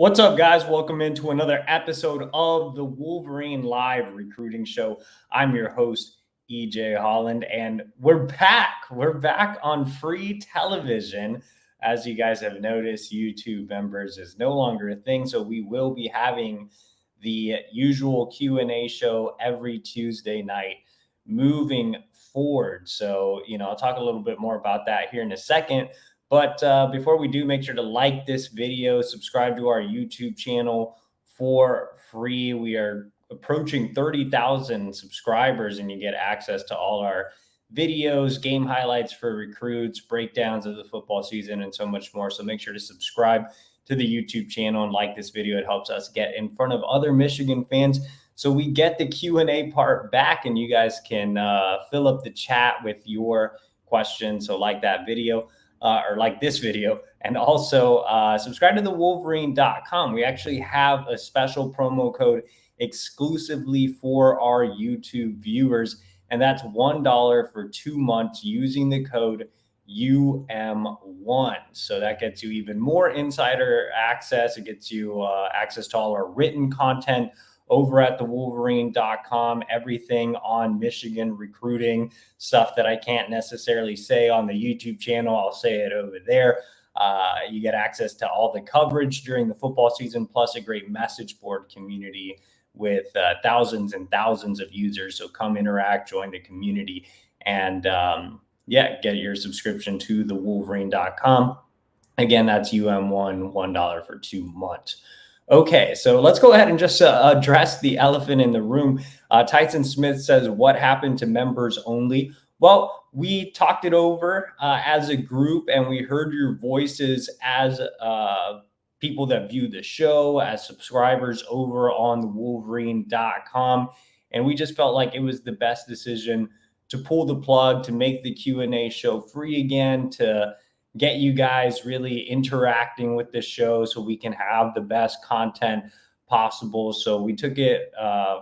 What's up, guys? Welcome into another episode of the Wolverine Live Recruiting Show. I'm your host, EJ Holland, and we're back. We're back on free television. As you guys have noticed, YouTube members is no longer a thing, so we will be having the usual Q&A show every Tuesday night moving forward. So, I'll talk a little bit more about that here in a second. But before we do, make sure to like this video, subscribe to our YouTube channel for free. We are approaching 30,000 subscribers, and you get access to all our videos, game highlights for recruits, breakdowns of the football season, and so much more. So make sure to subscribe to the YouTube channel and like this video. It helps us get in front of other Michigan fans. So we get the Q&A part back, and you guys can fill up the chat with your questions. So like that video. Or like this video, and also subscribe to the Wolverine.com. We actually have a special promo code exclusively for our YouTube viewers, and that's $1 for 2 months using the code UM1. So that gets you even more insider access. It gets you access to all our written content over at the Wolverine.com, everything on Michigan recruiting, stuff that I can't necessarily say on the YouTube channel. I'll say it over there. You get access to all the coverage during the football season, plus a great message board community with thousands and thousands of users. So come interact, join the community, and get your subscription to the Wolverine.com. Again, that's UM1, $1 for 2 months. Okay, so let's go ahead and just address the elephant in the room. Tyson Smith says, what happened to members only? Well, we talked it over as a group, and we heard your voices as people that view the show, as subscribers over on the Wolverine.com. And we just felt like it was the best decision to pull the plug, to make the Q&A show free again, to get you guys really interacting with the show so we can have the best content possible. So we took it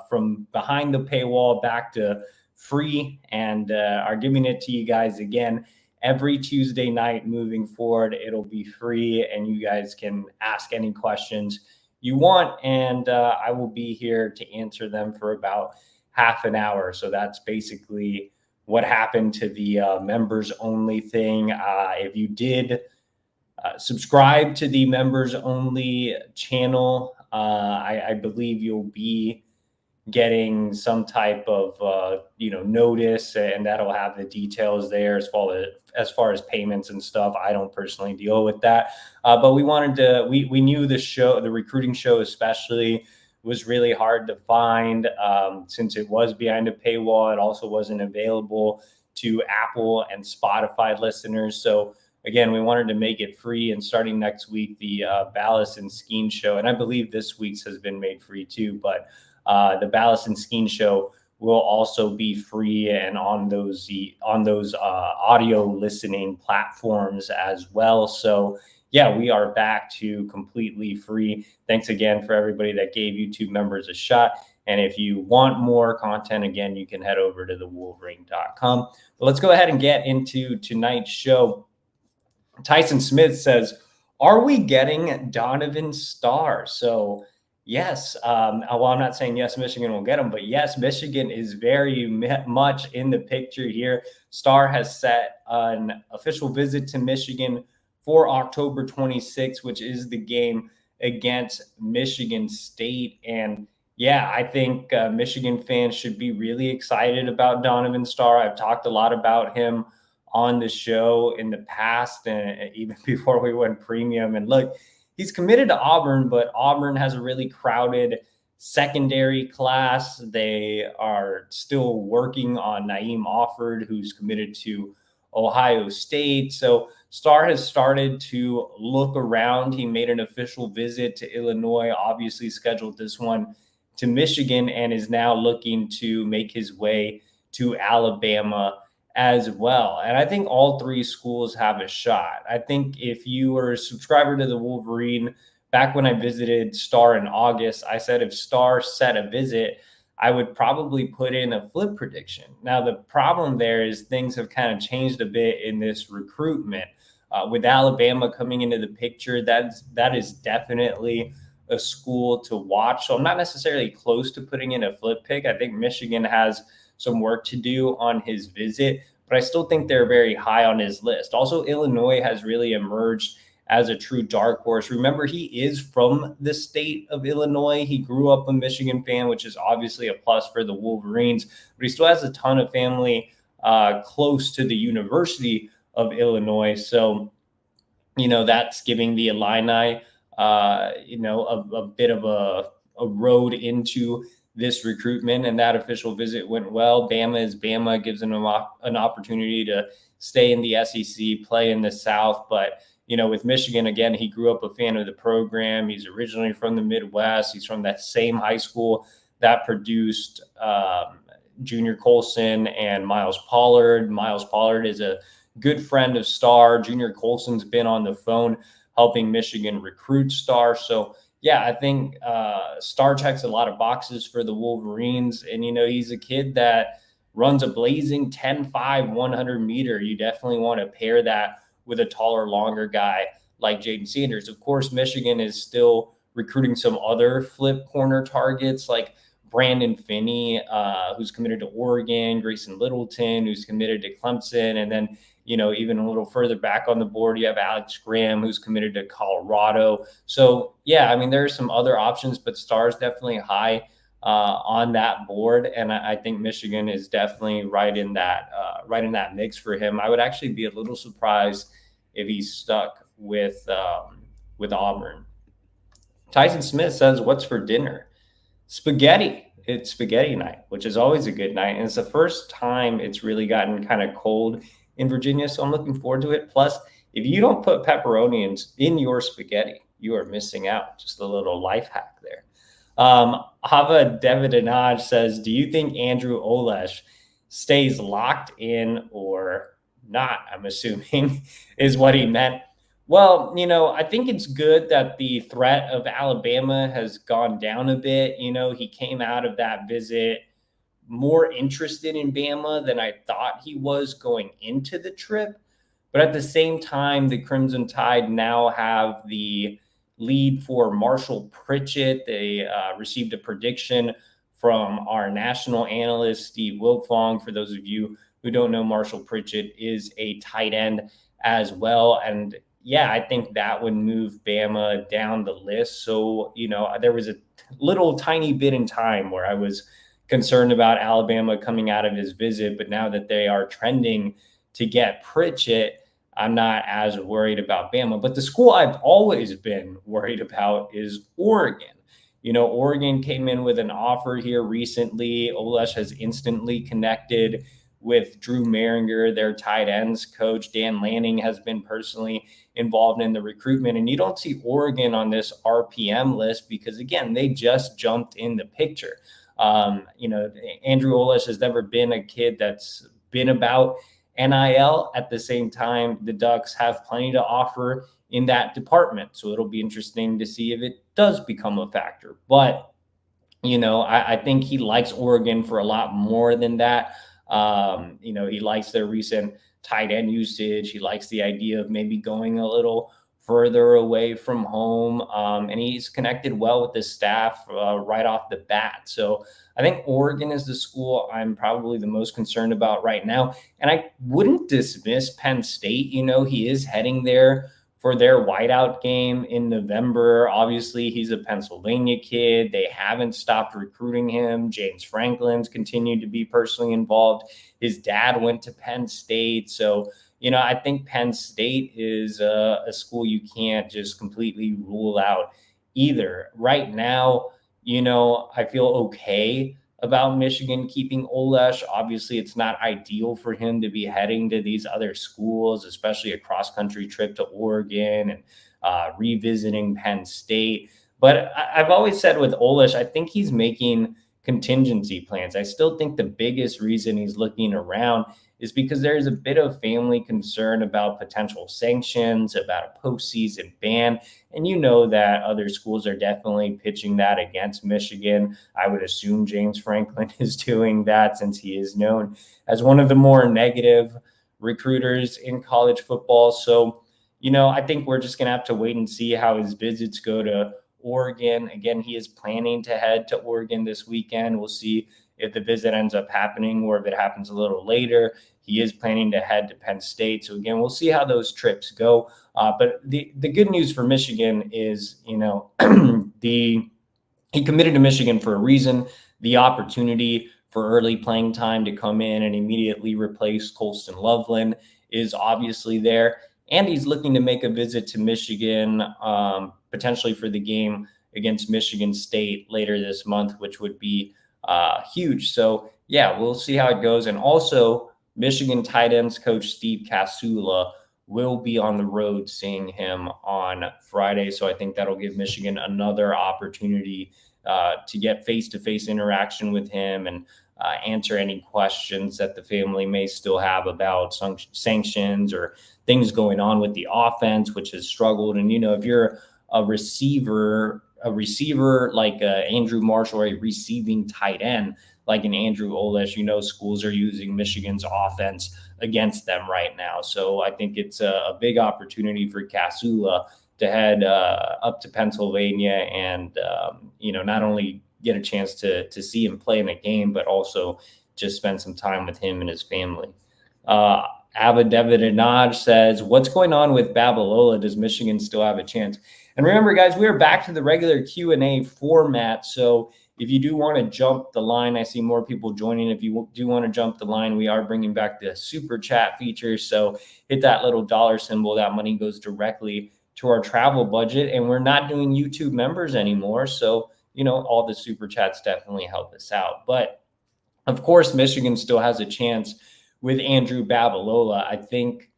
from behind the paywall back to free, and are giving it to you guys again every Tuesday night moving forward. It'll be free, and you guys can ask any questions you want, and I will be here to answer them for about half an hour. So that's basically what happened to the members only thing. If you did subscribe to the members only channel, I believe you'll be getting some type of notice, and that'll have the details there as far as payments and stuff. I don't personally deal with that, but we wanted to. We knew the recruiting show especially was really hard to find since it was behind a paywall. It also wasn't available to Apple and Spotify listeners. So again, we wanted to make it free. And starting next week, the Ballast and Skeen show, and I believe this week's has been made free too, but the Ballast and Skeen show will also be free and on those audio listening platforms as well. So yeah, we are back to completely free. Thanks again for everybody that gave YouTube members a shot. And if you want more content, again, you can head over to the Wolverine.com. But let's go ahead and get into tonight's show. Tyson Smith says, are we getting Donovan Star? So yes, well, I'm not saying yes, Michigan will get him, but yes, Michigan is very much in the picture here. Star has set an official visit to Michigan for October 26th, which is the game against Michigan State. And yeah, I think Michigan fans should be really excited about Donovan Star. I've talked a lot about him on the show in the past, and even before we went premium. And look, he's committed to Auburn, but Auburn has a really crowded secondary class. They are still working on Naeem Offord, who's committed to Ohio State. So Star has started to look around. He made an official visit to Illinois, obviously scheduled this one to Michigan, and is now looking to make his way to Alabama as well. And I think all three schools have a shot. I think if you were a subscriber to the Wolverine, back when I visited Star in August, I said if Star set a visit, I would probably put in a flip prediction. Now, the problem there is things have kind of changed a bit in this recruitment. With Alabama coming into the picture, that is definitely a school to watch. So I'm not necessarily close to putting in a flip pick. I think Michigan has some work to do on his visit, but I still think they're very high on his list. Also, Illinois has really emerged as a true dark horse. Remember, he is from the state of Illinois. He grew up a Michigan fan, which is obviously a plus for the Wolverines, but he still has a ton of family close to the University of Illinois. So, that's giving the Illini, a bit of a road into this recruitment, and that official visit went well. Bama is Bama, gives him an opportunity to stay in the SEC, play in the South. But, with Michigan, again, he grew up a fan of the program. He's originally from the Midwest. He's from that same high school that produced Junior Colson and Miles Pollard. Miles Pollard is a good friend of Star. Junior Colson's been on the phone helping Michigan recruit Star. So, yeah, I think Star checks a lot of boxes for the Wolverines. And, he's a kid that runs a blazing 10.5 100 meter. You definitely want to pair that with a taller, longer guy like Jaden Sanders. Of course, Michigan is still recruiting some other flip corner targets like Brandon Finney, who's committed to Oregon, Grayson Littleton, who's committed to Clemson, and then, even a little further back on the board, you have Alex Graham, who's committed to Colorado. So, yeah, there are some other options, but Star's definitely high on that board, and I think Michigan is definitely right in that mix for him. I would actually be a little surprised if he's stuck with Auburn. Tyson Smith says, "What's for dinner?" Spaghetti. It's spaghetti night, which is always a good night, and it's the first time it's really gotten kind of cold in Virginia, so I'm looking forward to it. Plus, if you don't put pepperoni in your spaghetti, you are missing out. Just a little life hack there. Hava Devidanaj says, "Do you think Andrew Oles stays locked in or not?" I'm assuming is what he meant. Well, I think it's good that the threat of Alabama has gone down a bit. He came out of that visit more interested in Bama than I thought he was going into the trip. But at the same time, the Crimson Tide now have the lead for Marshall Pritchett. They received a prediction from our national analyst, Steve Wiltfong. For those of you who don't know, Marshall Pritchett is a tight end as well. And yeah, I think that would move Bama down the list. So, there was a little tiny bit in time where I was concerned about Alabama coming out of his visit, but now that they are trending to get Pritchett, I'm not as worried about Bama. But the school I've always been worried about is Oregon. Oregon came in with an offer here recently. Oles has instantly connected with Drew Maringer, their tight ends coach. Dan Lanning has been personally involved in the recruitment. And you don't see Oregon on this RPM list because, again, they just jumped in the picture. Andrew Oles has never been a kid that's been about NIL. At the same time, the Ducks have plenty to offer in that department. So it'll be interesting to see if it does become a factor. But, I think he likes Oregon for a lot more than that. He likes their recent tight end usage. He likes the idea of maybe going a little further away from home. And he's connected well with the staff right off the bat. So I think Oregon is the school I'm probably the most concerned about right now. And I wouldn't dismiss Penn State. He is heading there for their whiteout game in November. Obviously, he's a Pennsylvania kid. They haven't stopped recruiting him. James Franklin's continued to be personally involved. His dad went to Penn State. So, I think Penn State is a school you can't just completely rule out either. Right now, I feel okay about Michigan keeping Oles. Obviously, it's not ideal for him to be heading to these other schools, especially a cross-country trip to Oregon and revisiting Penn State. But I've always said with Oles, I think he's making contingency plans. I still think the biggest reason he's looking around is because there's a bit of family concern about potential sanctions, about a postseason ban. And that other schools are definitely pitching that against Michigan. I would assume James Franklin is doing that since he is known as one of the more negative recruiters in college football. So, I think we're just going to have to wait and see how his visits go to Oregon. Again, he is planning to head to Oregon this weekend. We'll see if the visit ends up happening or if it happens a little later. He is planning to head to Penn State. So again, we'll see how those trips go. But the good news for Michigan is, he committed to Michigan for a reason. The opportunity for early playing time to come in and immediately replace Colston Loveland is obviously there. And he's looking to make a visit to Michigan, potentially for the game against Michigan State later this month, which would be huge. So, yeah, we'll see how it goes. And also, Michigan tight ends coach Steve Casula will be on the road seeing him on Friday. So I think that'll give Michigan another opportunity to get face-to-face interaction with him and answer any questions that the family may still have about sanctions or things going on with the offense, which has struggled. And, if you're a receiver like Andrew Marshall, or a receiving tight end like an Andrew Oles, schools are using Michigan's offense against them right now. So I think it's a big opportunity for Casula to head up to Pennsylvania and, not only get a chance to see him play in a game, but also just spend some time with him and his family. David says, what's going on with Babalola? Does Michigan still have a chance? And remember, guys, we are back to the regular Q&A format. So if you do want to jump the line, I see more people joining. If you do want to jump the line, we are bringing back the super chat feature. So hit that little dollar symbol. That money goes directly to our travel budget. And we're not doing YouTube members anymore. So, all the super chats definitely help us out. But of course, Michigan still has a chance with Andrew Babalola. I think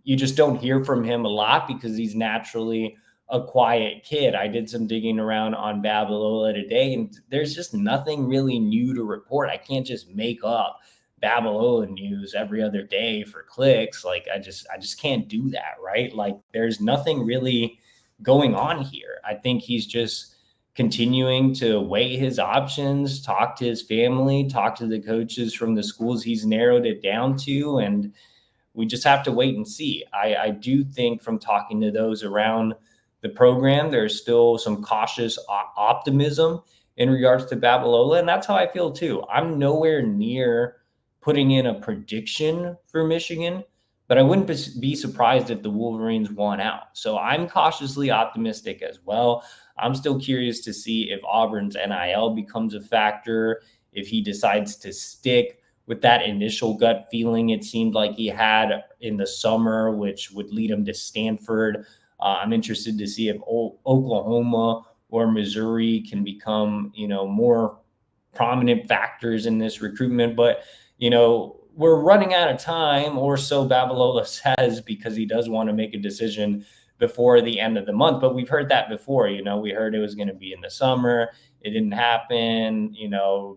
you just don't hear from him a lot because he's naturally a quiet kid. I did some digging around on Babalola today, and there's just nothing really new to report. I can't just make up Babalola news every other day for clicks. Like I just can't do that, right? Like there's nothing really going on here. I think he's just continuing to weigh his options, talk to his family, talk to the coaches from the schools he's narrowed it down to, and we just have to wait and see. I do think from talking to those around the program, there's still some cautious optimism in regards to Babalola, and that's how I feel too. I'm nowhere near putting in a prediction for Michigan, but I wouldn't be surprised if the Wolverines won out. So I'm cautiously optimistic as well. I'm still curious to see if Auburn's NIL becomes a factor, if he decides to stick with that initial gut feeling it seemed like he had in the summer, which would lead him to Stanford. I'm interested to see if Oklahoma or Missouri can become, more prominent factors in this recruitment. But, we're running out of time, or so Babalola says, because he does want to make a decision before the end of the month. But we've heard that before. We heard it was going to be in the summer. It didn't happen,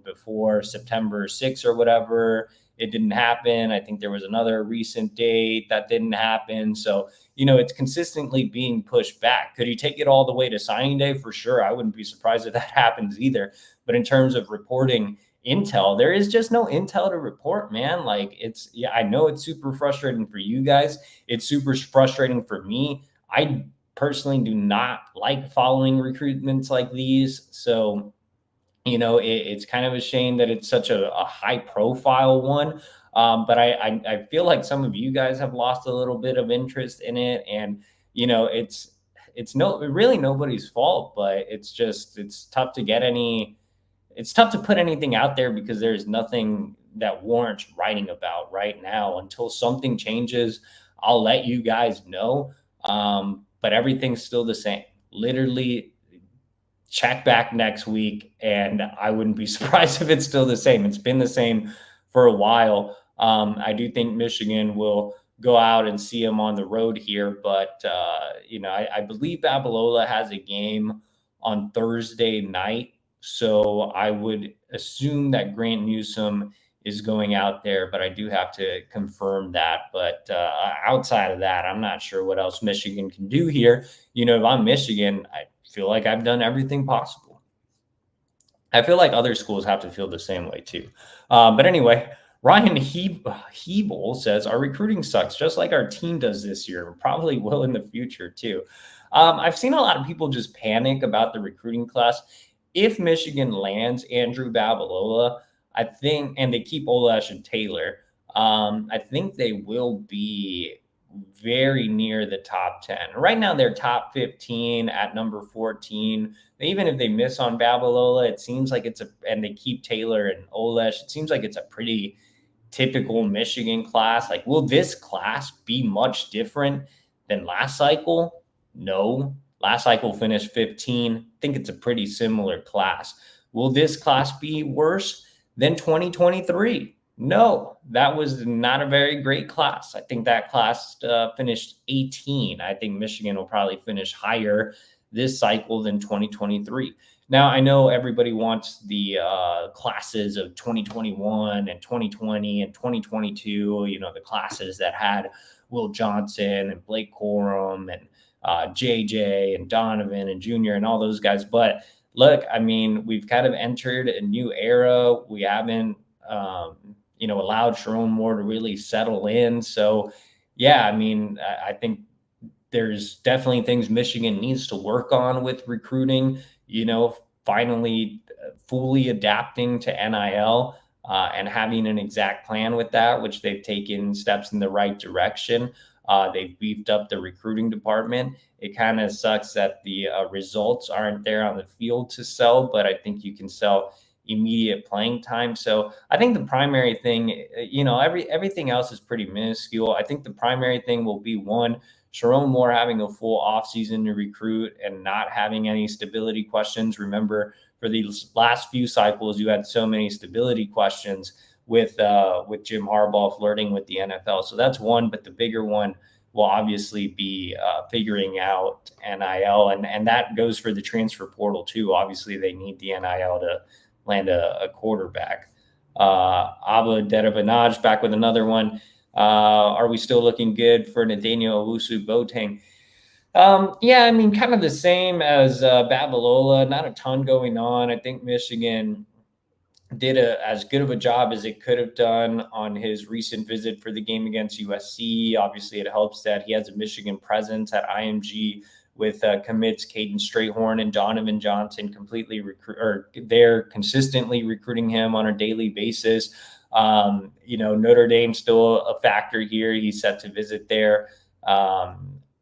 before September 6th or whatever. It didn't happen. I think there was another recent date that didn't happen. So, it's consistently being pushed back. Could he take it all the way to signing day? For sure. I wouldn't be surprised if that happens either. But in terms of reporting intel, there is just no intel to report, man. Like I know it's super frustrating for you guys. It's super frustrating for me. I personally do not like following recruitments like these. So, it's kind of a shame that it's such a high profile one. But I feel like some of you guys have lost a little bit of interest in it. And, it's really nobody's fault, but it's tough to put anything out there because there's nothing that warrants writing about right now. Until something changes, I'll let you guys know. But everything's still the same. Literally, check back next week, and I wouldn't be surprised if it's still the same. It's been the same for a while. I do think Michigan will go out and see him on the road here, but I believe Babalola has a game on Thursday night. So I would assume that Grant Newsome is going out there, but I do have to confirm that. But outside of that, I'm not sure what else Michigan can do here. If I'm Michigan, I feel like I've done everything possible. I feel like other schools have to feel the same way too. But anyway, Ryan Hebel says, our recruiting sucks, just like our team does this year. Probably will in the future, too. I've seen a lot of people just panic about the recruiting class. If Michigan lands Andrew Babalola, I think, and they keep Oles and Taylor, I think they will be very near the top 10. Right now, they're top 15 at number 14. Even if they miss on Babalola, it seems like and they keep Taylor and Oles, it seems like it's a pretty typical Michigan class. Like, will this class be much different than last cycle? No. Last cycle finished 15. I think it's a pretty similar class. Will this class be worse than 2023? No, that was not a very great class. I think that class finished 18. I think Michigan will probably finish higher this cycle than 2023. Now, I know everybody wants the classes of 2021 and 2020 and 2022, the classes that had Will Johnson and Blake Corum and JJ and Donovan and Junior and all those guys. But look, I mean, we've kind of entered a new era. We haven't, allowed Sherrone more to really settle in. So, yeah, I mean, I think there's definitely things Michigan needs to work on with recruiting, finally fully adapting to NIL and having an exact plan with that, which they've taken steps in the right direction. They've beefed up the recruiting department. It kind of sucks that the results aren't there on the field to sell, but I think you can sell immediate playing time. So I think the primary thing, everything else is pretty minuscule. I think the primary thing will be one, Sherrone Moore having a full offseason to recruit and not having any stability questions. Remember, for these last few cycles, you had so many stability questions with Jim Harbaugh flirting with the NFL. So that's one, but the bigger one will obviously be figuring out NIL, and that goes for the transfer portal too. Obviously, they need the NIL to land a quarterback. Abba Deravanaj back with another one. Are we still looking good for Nathaniel Owusu-Boateng? Yeah, I mean, kind of the same as Babalola. Not a ton going on. I think Michigan did as good of a job as it could have done on his recent visit for the game against USC. Obviously, it helps that he has a Michigan presence at IMG with commits Caden Strayhorn and Donovan Johnson they're consistently recruiting him on a daily basis. Notre Dame still a factor here. He's set to visit there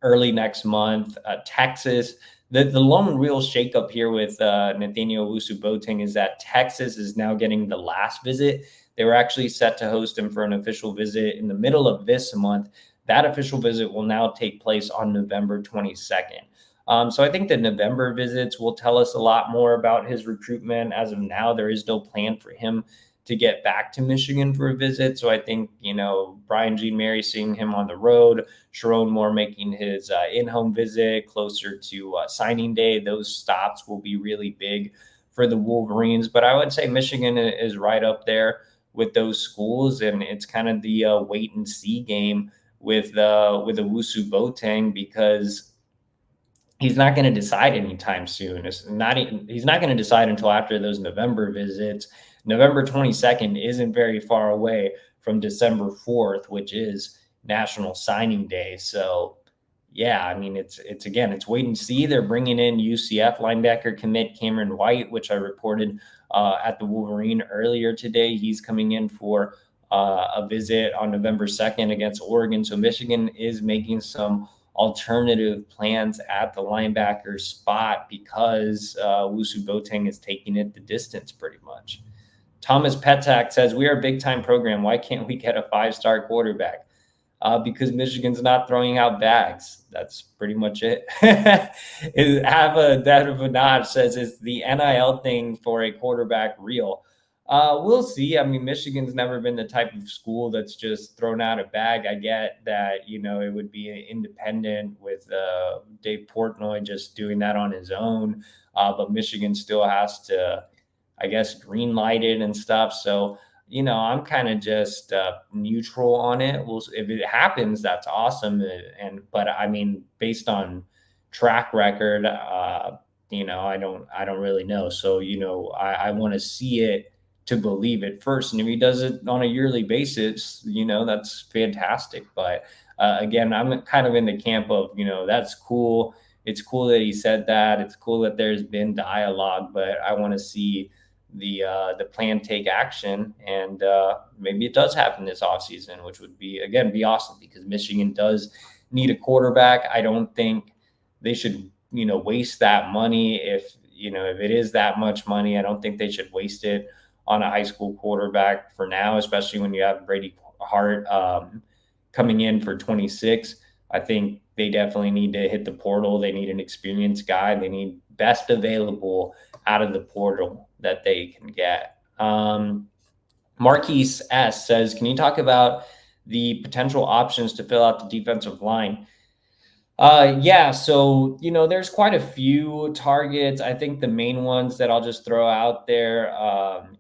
early next month. Texas. The lone real shakeup here with Nathaniel Owusu-Boateng is that Texas is now getting the last visit. They were actually set to host him for an official visit in the middle of this month. That official visit will now take place on November 22nd. So I think the November visits will tell us a lot more about his recruitment. As of now, there is no plan for him to get back to Michigan for a visit. So I think, Brian JeeMary seeing him on the road, Sherrone Moore making his in-home visit closer to signing day. Those stops will be really big for the Wolverines. But I would say Michigan is right up there with those schools, and it's kind of the wait and see game with Owusu-Boateng, because he's not going to decide anytime soon. He's not going to decide until after those November visits. November 22nd isn't very far away from December 4th, which is National Signing Day. So, yeah, I mean, it's wait and see. They're bringing in UCF linebacker commit Cameron White, which I reported at the Wolverine earlier today. He's coming in for a visit on November 2nd against Oregon. So Michigan is making some alternative plans at the linebacker spot because Owusu-Boateng is taking it the distance pretty much. Thomas Petak says, we are a big-time program. Why can't we get a 5-star quarterback? Because Michigan's not throwing out bags. That's pretty much it. Ava Deravanaj says, is the NIL thing for a quarterback real? We'll see. I mean, Michigan's never been the type of school that's just thrown out a bag. I get that, it would be independent with Dave Portnoy just doing that on his own. But Michigan still has to, I guess, green light it and stuff. So, I'm kind of just neutral on it. If it happens, that's awesome. But I mean, based on track record, I don't really know. So, I want to see it to believe it first. And if he does it on a yearly basis, that's fantastic. But again, I'm kind of in the camp of, that's cool. It's cool that he said that. It's cool that there's been dialogue, but I want to see the plan take action. And maybe it does happen this offseason, which would be awesome, because Michigan does need a quarterback. I don't think they should, waste that money. If it is that much money, I don't think they should waste it on a high school quarterback for now, especially when you have Brady Hart coming in for 26. I think they definitely need to hit the portal. They need an experienced guy. They need best available out of the portal that they can get. Marquise S says, can you talk about the potential options to fill out the defensive line? Yeah, so there's quite a few targets. I think the main ones that I'll just throw out there,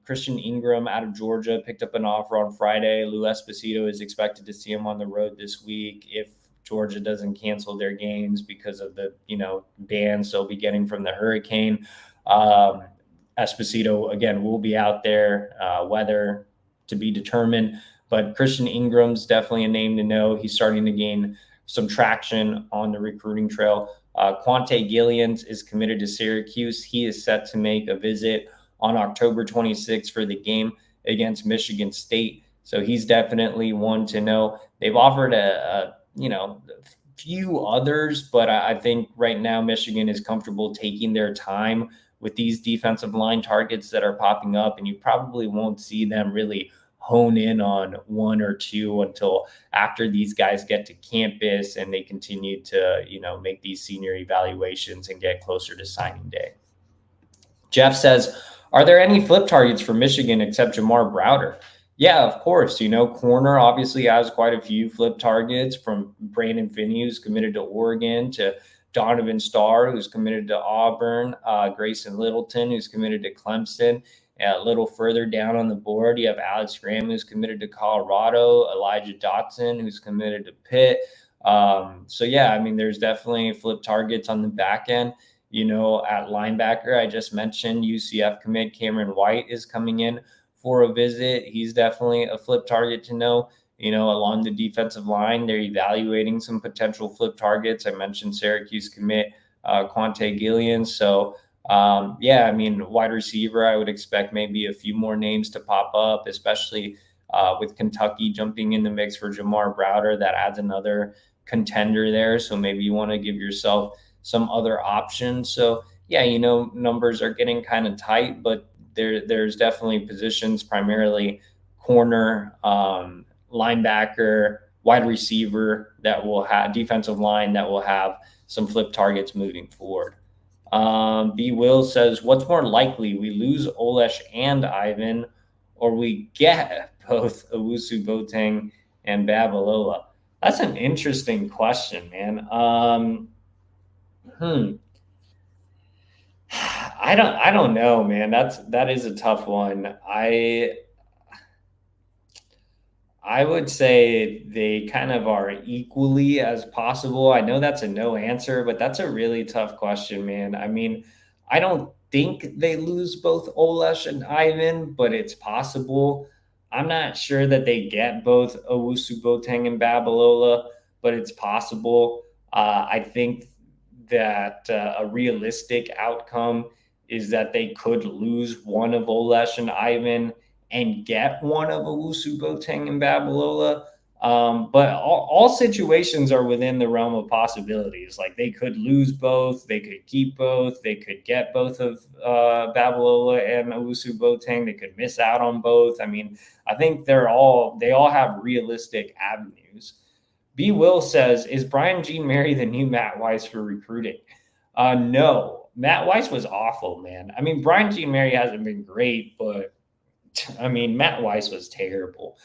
Christian Ingram out of Georgia picked up an offer on Friday. Lou Esposito is expected to see him on the road this week if Georgia doesn't cancel their games because of the bans they'll be getting from the hurricane. Esposito again will be out there, weather to be determined, but Christian Ingram's definitely a name to know. He's starting to gain some traction on the recruiting trail. Quante Gillians is committed to Syracuse. He is set to make a visit on October 26th for the game against Michigan State. So he's definitely one to know. They've offered a few others, but I think right now Michigan is comfortable taking their time with these defensive line targets that are popping up, and you probably won't see them really hone in on one or two until after these guys get to campus and they continue to, make these senior evaluations and get closer to signing day. Jeff says, are there any flip targets for Michigan except Jamar Browder? Yeah, of course. Corner obviously has quite a few flip targets, from Brandon Finney, who's committed to Oregon, to Donovan Star, who's committed to Auburn, Grayson Littleton, who's committed to Clemson. A little further down on the board, you have Alex Graham, who's committed to Colorado, Elijah Dotson, who's committed to Pitt. There's definitely flip targets on the back end. At linebacker, I just mentioned UCF commit Cameron White is coming in for a visit. He's definitely a flip target to know. Along the defensive line, they're evaluating some potential flip targets. I mentioned Syracuse commit Quante Gillians. So, wide receiver, I would expect maybe a few more names to pop up, especially with Kentucky jumping in the mix for Jamar Browder. That adds another contender there. So maybe you want to give yourself some other options. So, numbers are getting kind of tight, but there's definitely positions, primarily corner, linebacker, wide receiver, that will have defensive line that will have some flip targets moving forward. B. Will says, what's more likely, we lose Oles and Ivan, or we get both Owusu Boateng and Babalola? That's an interesting question, man. I don't know, man. That is a tough one. I would say they kind of are equally as possible. I know that's a no answer, but that's a really tough question, man. I mean, I don't think they lose both Oles and Ivan, but it's possible. I'm not sure that they get both Owusu Boateng and Babalola, but it's possible. I think that a realistic outcome is that they could lose one of Oles and Ivan and get one of Owusu Boateng and Babalola. But all situations are within the realm of possibilities. Like, they could lose both, they could keep both, they could get both of Babalola and Owusu Boateng, they could miss out on both. I mean, I think they all have realistic avenues. B. Will says, is Brian JeeMary the new Matt Weiss for recruiting? No, Matt Weiss was awful, man. I mean, Brian JeeMary hasn't been great, but I mean, Matt Weiss was terrible.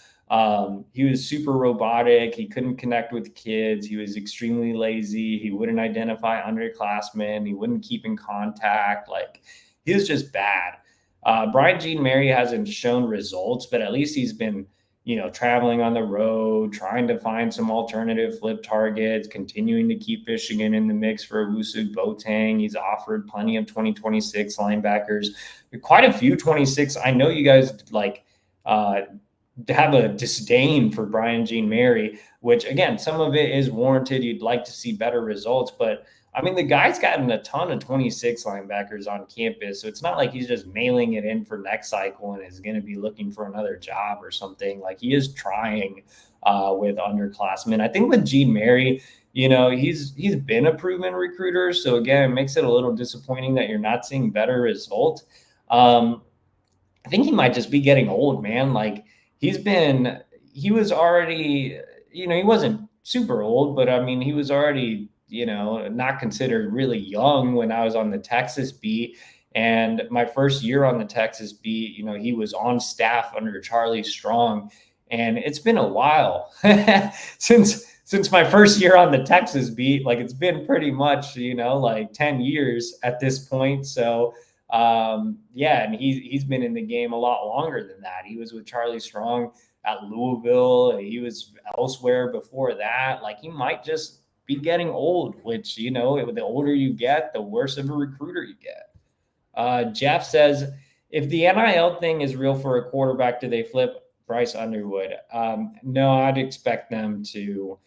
He was super robotic. He couldn't connect with kids. He was extremely lazy. He wouldn't identify underclassmen. He wouldn't keep in contact. Like, he was just bad. Brian JeeMary hasn't shown results, but at least he's been, traveling on the road, trying to find some alternative flip targets, continuing to keep Michigan in the mix for Wusu Boateng. He's offered plenty of 2026 linebackers, quite a few 26. I know you guys have a disdain for Brian JeeMary, which again, some of it is warranted. You'd like to see better results, but I mean, the guy's gotten a ton of 26 linebackers on campus, so it's not like he's just mailing it in for next cycle and is going to be looking for another job or something. Like, he is trying with underclassmen. I think with JeeMary, he's been a proven recruiter. So again, it makes it a little disappointing that you're not seeing better results. I think he might just be getting old, man. Like, he was already, he wasn't super old, but I mean, he was already, not considered really young when I was on the Texas beat. And my first year on the Texas beat, he was on staff under Charlie Strong. And it's been a while since my first year on the Texas beat. Like, it's been pretty much, like 10 years at this point. So, yeah, and he's been in the game a lot longer than that. He was with Charlie Strong at Louisville. He was elsewhere before that. Like, he might just be getting old, which, the older you get, the worse of a recruiter you get. Jeff says, if the NIL thing is real for a quarterback, do they flip Bryce Underwood? No, I'd expect them to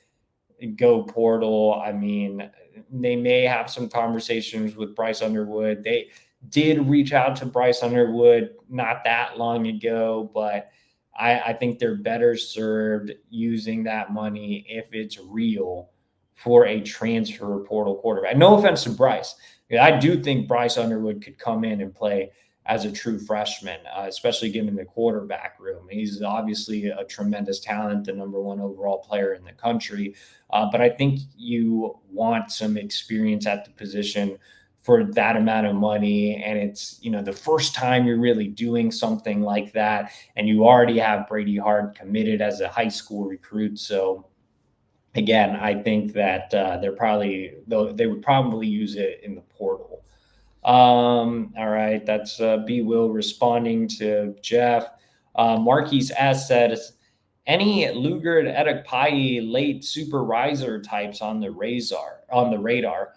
go portal. I mean, they may have some conversations with Bryce Underwood. They did reach out to Bryce Underwood not that long ago, but I think they're better served using that money, if it's real, for a transfer portal quarterback. No offense to Bryce. I do think Bryce Underwood could come in and play as a true freshman, especially given the quarterback room. He's obviously a tremendous talent, the number one overall player in the country. But I think you want some experience at the position for that amount of money. And it's, the first time you're really doing something like that. And you already have Brady Hart committed as a high school recruit. So again, I think that they would probably use it in the portal. All right, that's B. Will responding to Jeff. Marquise S. says, any Lugard Edekpai late super riser types on the radar?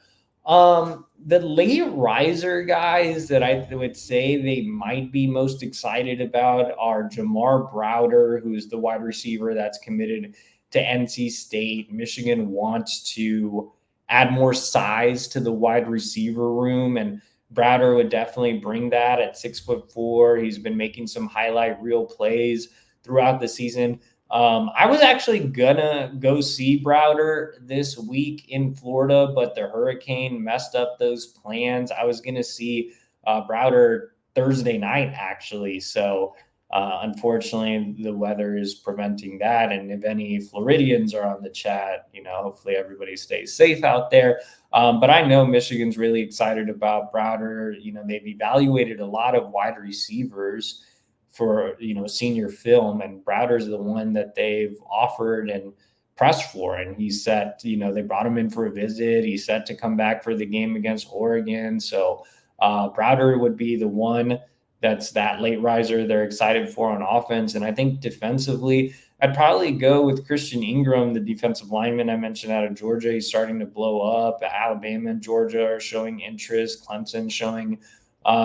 The late riser guys that I would say they might be most excited about are Jamar Browder, who's the wide receiver that's committed to NC State. Michigan wants to add more size to the wide receiver room, and Browder would definitely bring that at 6'4". He's been making some highlight reel plays throughout the season. I was actually gonna go see Browder this week in Florida, but the hurricane messed up those plans. I was gonna see Browder Thursday night, actually. So unfortunately, the weather is preventing that. And if any Floridians are on the chat, hopefully everybody stays safe out there. But I know Michigan's really excited about Browder. They've evaluated a lot of wide receivers for, senior film, and Browder's the one that they've offered and pressed for. And he's set, they brought him in for a visit. He's set to come back for the game against Oregon. So Browder would be the one that's that late riser they're excited for on offense. And I think defensively, I'd probably go with Christian Ingram, the defensive lineman I mentioned out of Georgia. He's starting to blow up. Alabama and Georgia are showing interest. Clemson showing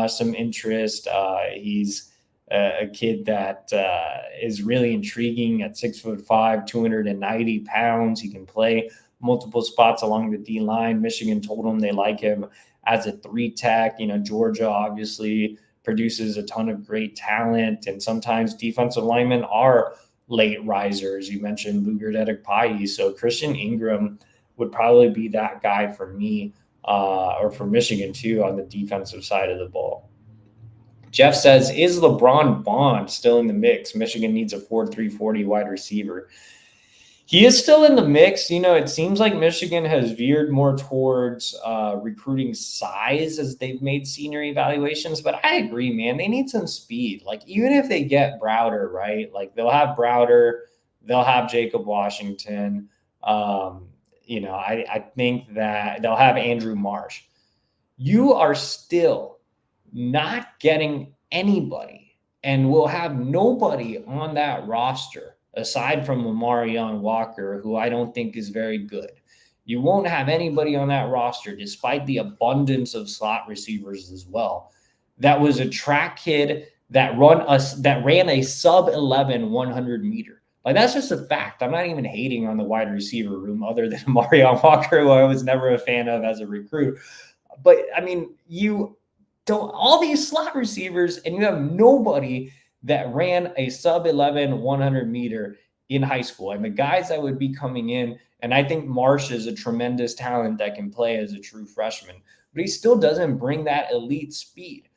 some interest. He's a kid that is really intriguing at 6'5", 290 pounds. He can play multiple spots along the D line. Michigan told him they like him as a 3-tech. Georgia obviously produces a ton of great talent, and sometimes defensive linemen are late risers. You mentioned Lugard Edekpai. So Christian Ingram would probably be that guy for me, or for Michigan too, on the defensive side of the ball. Jeff says, is LeBron Bond still in the mix? Michigan needs a 4.3 40 wide receiver. He is still in the mix. It seems like Michigan has veered more towards recruiting size as they've made senior evaluations. But I agree, man. They need some speed. Like, even if they get Browder, right? Like, they'll have Browder. They'll have Jacob Washington. I think that they'll have Andrew Marsh. You are still not getting anybody, and we'll have nobody on that roster aside from Amarion Walker, who I don't think is very good. You won't have anybody on that roster, despite the abundance of slot receivers as well, that was a track kid that ran a sub 11 100 meter. Like, that's just a fact. I'm not even hating on the wide receiver room other than Marion Walker, who I was never a fan of as a recruit. But I mean, you don't all these slot receivers, and you have nobody that ran a sub 11 100 meter in high school. And the guys that would be coming in, and I think Marsh is a tremendous talent that can play as a true freshman, but he still doesn't bring that elite speed.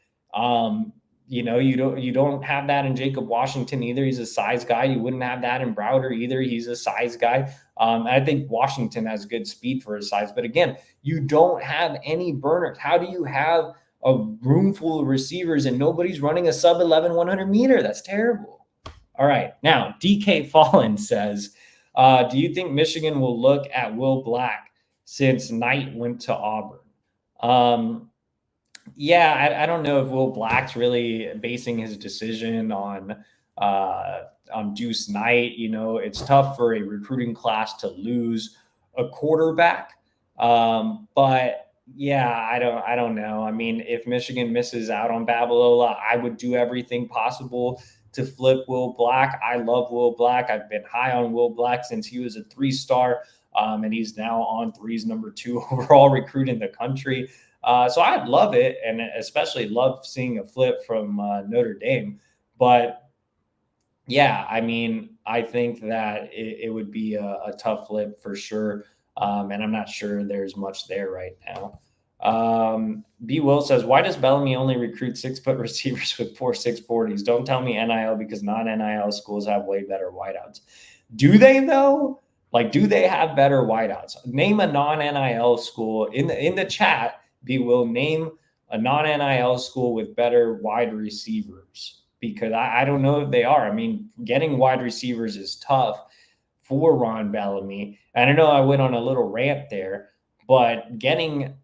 You don't have that in Jacob Washington either. He's a size guy. You wouldn't have that in Browder either. He's a size guy. I think Washington has good speed for his size, but again, you don't have any burners. How do you have a room full of receivers and nobody's running a sub 11 100 meter? That's terrible. All right. Now, DK Fallen says, do you think Michigan will look at Will Black since Knight went to Auburn? Yeah, I don't know if Will Black's really basing his decision on Deuce Knight. It's tough for a recruiting class to lose a quarterback. But yeah, I don't know. I mean, if Michigan misses out on Babalola, I would do everything possible to flip Will Black. I love Will Black. I've been high on Will Black since he was a 3-star, and he's now on 3's number 2 overall recruit in the country. So I'd love it, and especially love seeing a flip from Notre Dame. But yeah, I mean, I think that it would be a tough flip for sure. And I'm not sure there's much there right now. B. Will says, why does Bellamy only recruit 6-foot receivers with 4.640s? Don't tell me NIL, because non-NIL schools have way better wideouts. Do they though? Like, do they have better wideouts? Name a non-NIL school in the chat. B. Will name a non-NIL school with better wide receivers, because I don't know if they are. I mean, getting wide receivers is tough for Ron Bellamy. And I know I went on a little rant there, but getting,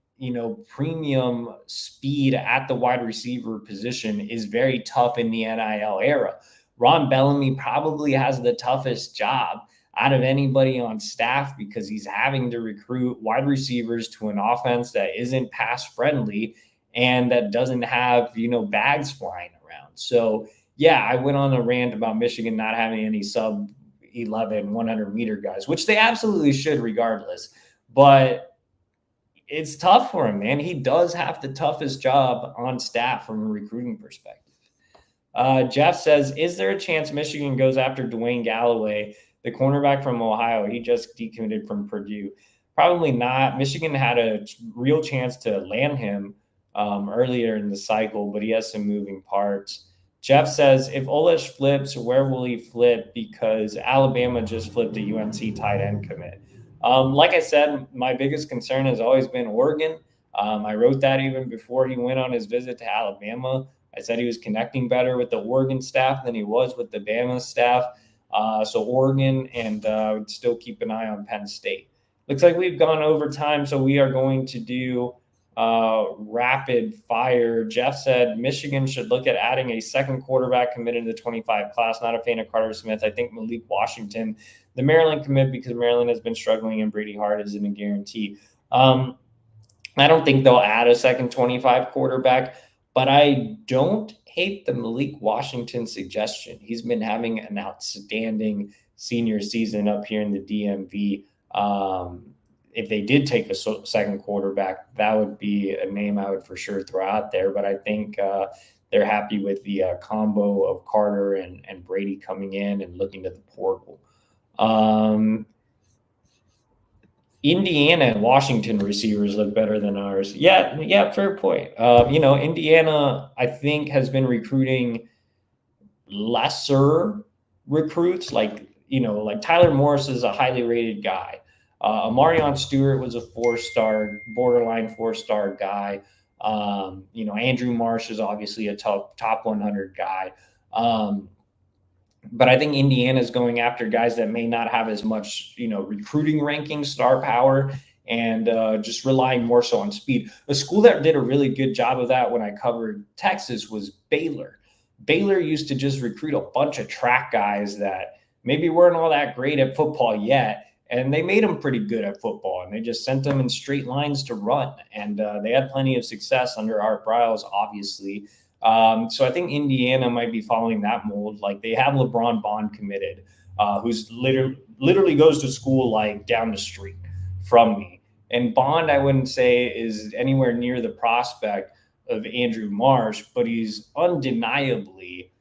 premium speed at the wide receiver position is very tough in the NIL era. Ron Bellamy probably has the toughest job out of anybody on staff, because he's having to recruit wide receivers to an offense that isn't pass friendly and that doesn't have, bags flying around. So yeah, I went on a rant about Michigan not having any sub 11 100 meter guys, which they absolutely should regardless. But it's tough for him, man. He does have the toughest job on staff from a recruiting perspective. Jeff says, is there a chance Michigan goes after Dwayne Galloway, the cornerback from Ohio? He just decommitted from Purdue. Probably not. Michigan had a real chance to land him earlier in the cycle, but he has some moving parts. Jeff says, if Oles flips, where will he flip? Because Alabama just flipped a UNC tight end commit. Like I said, my biggest concern has always been Oregon. I wrote that even before he went on his visit to Alabama. I said he was connecting better with the Oregon staff than he was with the Bama staff. So Oregon, and would still keep an eye on Penn State. Looks like we've gone over time, so we are going to do rapid fire. Jeff said Michigan should look at adding a second quarterback committed to the 25 class. Not a fan of Carter Smith. I think Malik Washington, the Maryland commit, because Maryland has been struggling and Brady Hart isn't a guarantee. I don't think they'll add a second 25 quarterback, but I don't hate the Malik Washington suggestion. He's been having an outstanding senior season up here in the DMV. If they did take a second quarterback, that would be a name I would for sure throw out there. But I think they're happy with the combo of Carter and Brady coming in and looking to the portal. Indiana and Washington receivers look better than ours. Yeah, fair point. Indiana, I think, has been recruiting lesser recruits. Like Tyler Morris is a highly rated guy. Amarion Stewart was a 4-star, borderline 4-star guy. Andrew Marsh is obviously a top 100 guy. But I think Indiana is going after guys that may not have as much, recruiting ranking, star power, and just relying more so on speed. A school that did a really good job of that when I covered Texas was Baylor. Baylor used to just recruit a bunch of track guys that maybe weren't all that great at football yet. And they made them pretty good at football, and they just sent them in straight lines to run. And they had plenty of success under Art Briles, obviously. So I think Indiana might be following that mold. Like, they have LeBron Bond committed, who's literally goes to school like down the street from me. And Bond, I wouldn't say is anywhere near the prospect of Andrew Marsh, but he's undeniably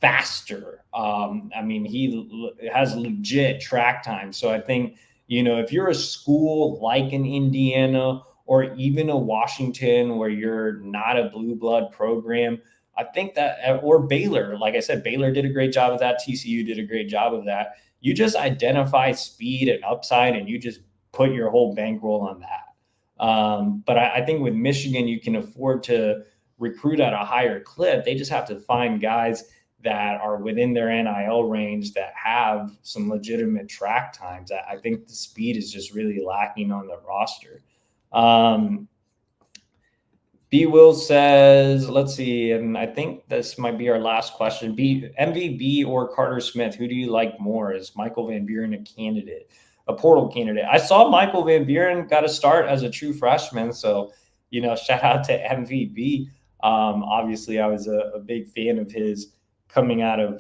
faster. I mean, he has legit track time. So I think, if you're a school like an Indiana or even a Washington where you're not a blue blood program, I think that, or Baylor, like I said, Baylor did a great job of that. TCU did a great job of that. You just identify speed and upside, and you just put your whole bankroll on that. But I think with Michigan, you can afford to recruit at a higher clip. They just have to find guys that are within their NIL range that have some legitimate track times. I think the speed is just really lacking on the roster. B. Will says, let's see, and I think this might be our last question. MVB or Carter Smith, who do you like more? Is Michael Van Buren a portal candidate? I saw Michael Van Buren got a start as a true freshman, so, shout out to MVB. Obviously, I was a big fan of his coming out of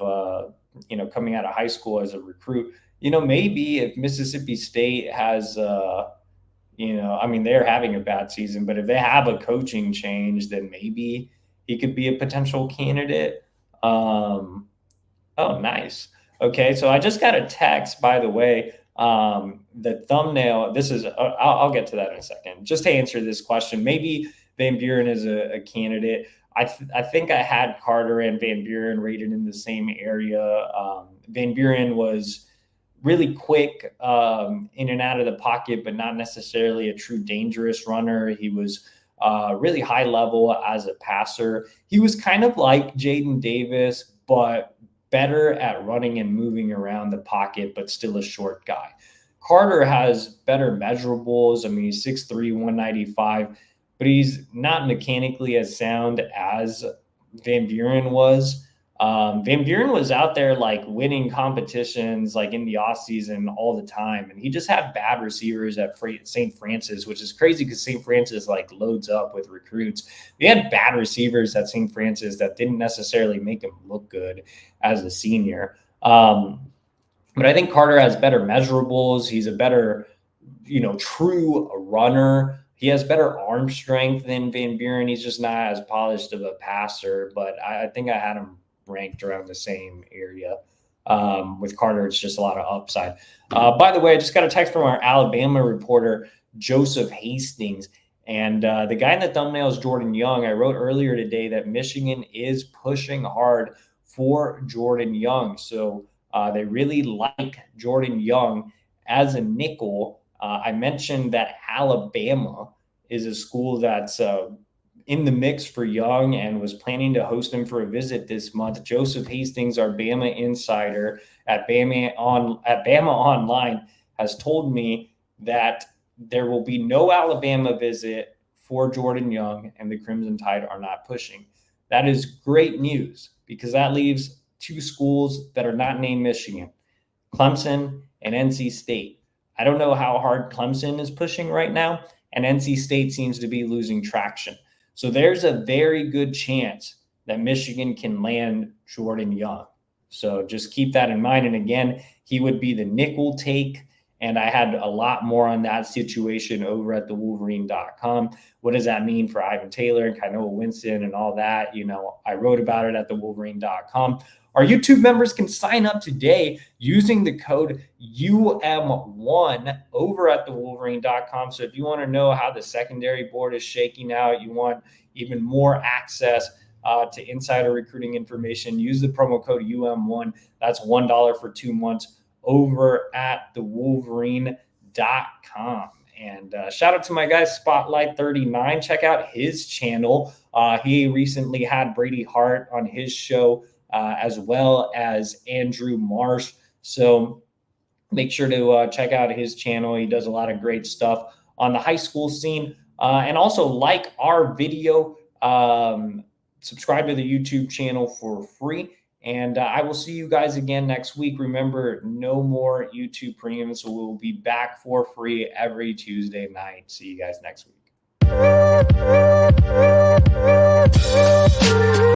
high school as a recruit. Maybe if Mississippi State has they're having a bad season, but if they have a coaching change, then maybe he could be a potential candidate. Oh, nice. Okay, so I just got a text, by the way. The thumbnail, this is, I'll get to that in a second. Just to answer this question, maybe Van Buren is a candidate. I think I had Carter and Van Buren rated in the same area. Van Buren was really quick in and out of the pocket, but not necessarily a true dangerous runner. He was really high level as a passer. He was kind of like Jaden Davis, but better at running and moving around the pocket, but still a short guy. Carter has better measurables. I mean, he's 6'3", 195, but he's not mechanically as sound as Van Buren was. Van Buren was out there like winning competitions like in the off season all the time. And he just had bad receivers at St. Francis, which is crazy because St. Francis like loads up with recruits. We had bad receivers at St. Francis that didn't necessarily make him look good as a senior. But I think Carter has better measurables. He's a better, true runner. He has better arm strength than Van Buren. He's just not as polished of a passer, but I think I had him ranked around the same area. With Carter, it's just a lot of upside. By the way, I just got a text from our Alabama reporter, Joseph Hastings. And the guy in the thumbnail is Jordan Young. I wrote earlier today that Michigan is pushing hard for Jordan Young. So they really like Jordan Young as a nickel. I mentioned that Alabama is a school that's in the mix for Young and was planning to host him for a visit this month. Joseph Hastings, our Bama insider at Bama Online, has told me that there will be no Alabama visit for Jordan Young, and the Crimson Tide are not pushing. That is great news because that leaves two schools that are not named Michigan, Clemson and NC State. I don't know how hard Clemson is pushing right now, and NC State seems to be losing traction. So there's a very good chance that Michigan can land Jordan Young. So just keep that in mind. And again, he would be the nickel take. And I had a lot more on that situation over at the Wolverine.com. What does that mean for Ivan Taylor and Kainoa Winston and all that? I wrote about it at the Wolverine.com. Our YouTube members can sign up today using the code UM1 over at the Wolverine.com. So if you want to know how the secondary board is shaking out, you want even more access to insider recruiting information, use the promo code UM1. That's $1 for 2 months over at the Wolverine.com. And shout out to my guy, Spotlight 39. Check out his channel. He recently had Brady Hart on his show, as well as Andrew Marsh. So make sure to check out his channel. He does a lot of great stuff on the high school scene. And also like our video, subscribe to the YouTube channel for free. And I will see you guys again next week. Remember, no more YouTube Premium, so we'll be back for free every Tuesday night. See you guys next week.